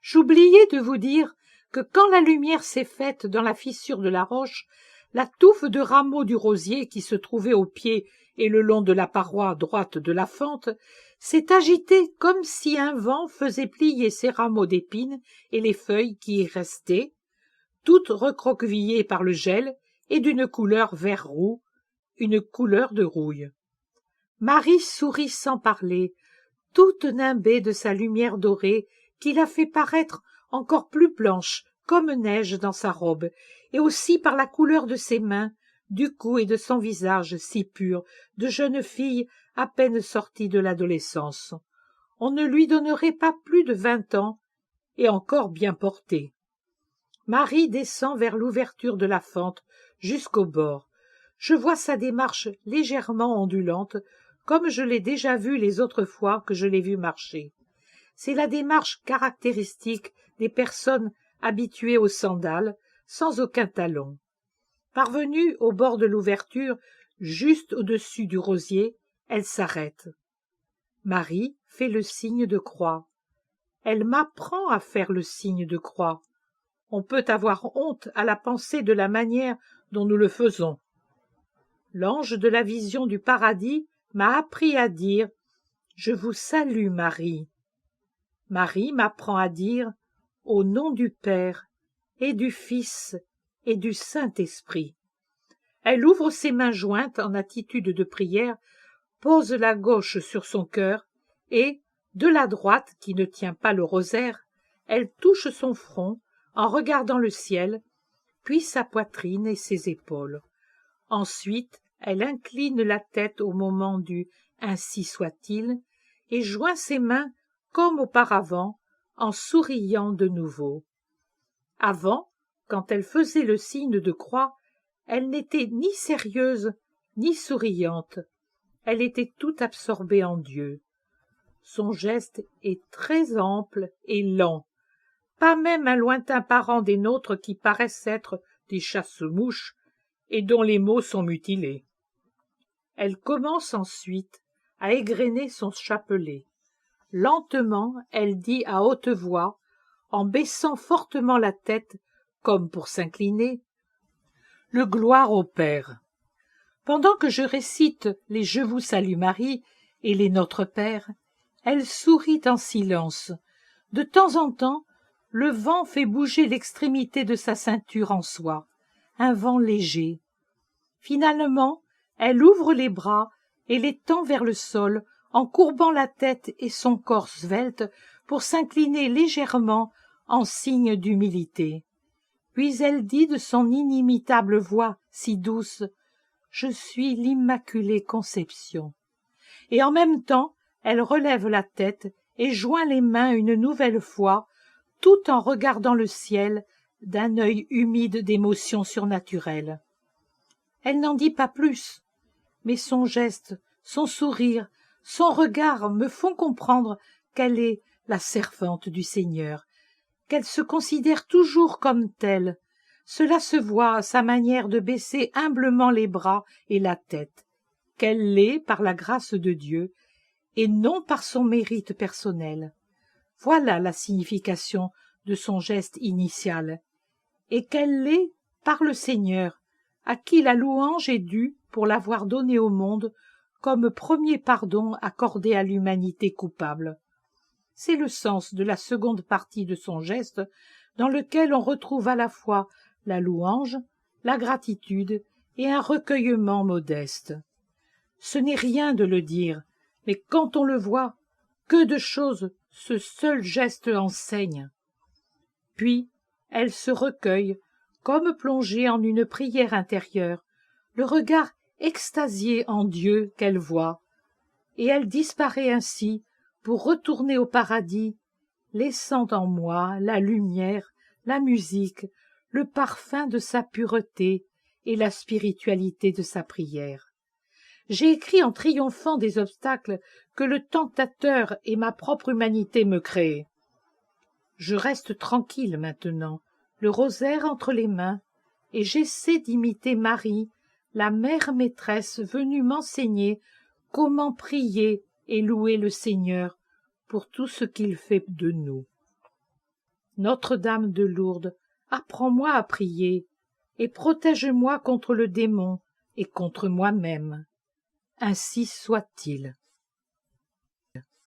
J'oubliais de vous dire que quand la lumière s'est faite dans la fissure de la roche, la touffe de rameaux du rosier qui se trouvait au pied et le long de la paroi droite de la fente s'est agitée comme si un vent faisait plier ses rameaux d'épines et les feuilles qui y restaient, toutes recroquevillées par le gel et d'une couleur vert-roux, une couleur de rouille. Marie sourit sans parler, toute nimbée de sa lumière dorée qui la fait paraître encore plus blanche comme neige dans sa robe, et aussi par la couleur de ses mains, du cou et de son visage si pur, de jeune fille à peine sortie de l'adolescence. On ne lui donnerait pas plus de 20 ans, et encore bien portée. Marie descend vers l'ouverture de la fente jusqu'au bord. Je vois sa démarche légèrement ondulante, comme je l'ai déjà vue les autres fois que je l'ai vue marcher. C'est la démarche caractéristique des personnes habituées aux sandales, sans aucun talon. Parvenue au bord de l'ouverture, juste au-dessus du rosier, elle s'arrête. Marie fait le signe de croix. Elle m'apprend à faire le signe de croix. On peut avoir honte à la pensée de la manière dont nous le faisons. L'ange de la vision du paradis m'a appris à dire « Je vous salue, Marie ». Marie m'apprend à dire « Au nom du Père et du Fils et du Saint-Esprit ». Elle ouvre ses mains jointes en attitude de prière, pose la gauche sur son cœur et, de la droite qui ne tient pas le rosaire, elle touche son front en regardant le ciel, puis sa poitrine et ses épaules. Ensuite, elle incline la tête au moment du « ainsi soit-il » et joint ses mains comme auparavant, en souriant de nouveau. Avant, quand elle faisait le signe de croix, elle n'était ni sérieuse ni souriante. Elle était tout absorbée en Dieu. Son geste est très ample et lent. Pas même un lointain parent des nôtres qui paraissent être des chasse-mouches et dont les mots sont mutilés. Elle commence ensuite à égrener son chapelet. Lentement, elle dit à haute voix, en baissant fortement la tête, comme pour s'incliner, « Le gloire au Père ». Pendant que je récite les « Je vous salue Marie » et les « Notre Père », elle sourit en silence. De temps en temps, le vent fait bouger l'extrémité de sa ceinture en soie, un vent léger. Finalement, elle ouvre les bras et les tend vers le sol, en courbant la tête et son corps svelte pour s'incliner légèrement en signe d'humilité. Puis elle dit de son inimitable voix si douce « Je suis l'Immaculée Conception ». Et en même temps, elle relève la tête et joint les mains une nouvelle fois, tout en regardant le ciel d'un œil humide d'émotions surnaturelles. Elle n'en dit pas plus, mais son geste, son sourire, son regard me font comprendre qu'elle est la servante du Seigneur, qu'elle se considère toujours comme telle. Cela se voit à sa manière de baisser humblement les bras et la tête, qu'elle l'est par la grâce de Dieu et non par son mérite personnel. Voilà la signification de son geste initial, et qu'elle l'est par le Seigneur, à qui la louange est due pour l'avoir donnée au monde comme premier pardon accordé à l'humanité coupable. C'est le sens de la seconde partie de son geste, dans lequel on retrouve à la fois la louange, la gratitude et un recueillement modeste. Ce n'est rien de le dire, mais quand on le voit, que de choses ce seul geste enseigne. Puis, elle se recueille, comme plongée en une prière intérieure, le regard extasié en Dieu qu'elle voit, et elle disparaît ainsi pour retourner au paradis, laissant en moi la lumière, la musique, le parfum de sa pureté et la spiritualité de sa prière. J'ai écrit en triomphant des obstacles que le tentateur et ma propre humanité me créaient. Je reste tranquille maintenant, le rosaire entre les mains, et j'essaie d'imiter Marie, la mère maîtresse venue m'enseigner comment prier et louer le Seigneur pour tout ce qu'il fait de nous. Notre-Dame de Lourdes, apprends-moi à prier, et protège-moi contre le démon et contre moi-même. Ainsi soit-il.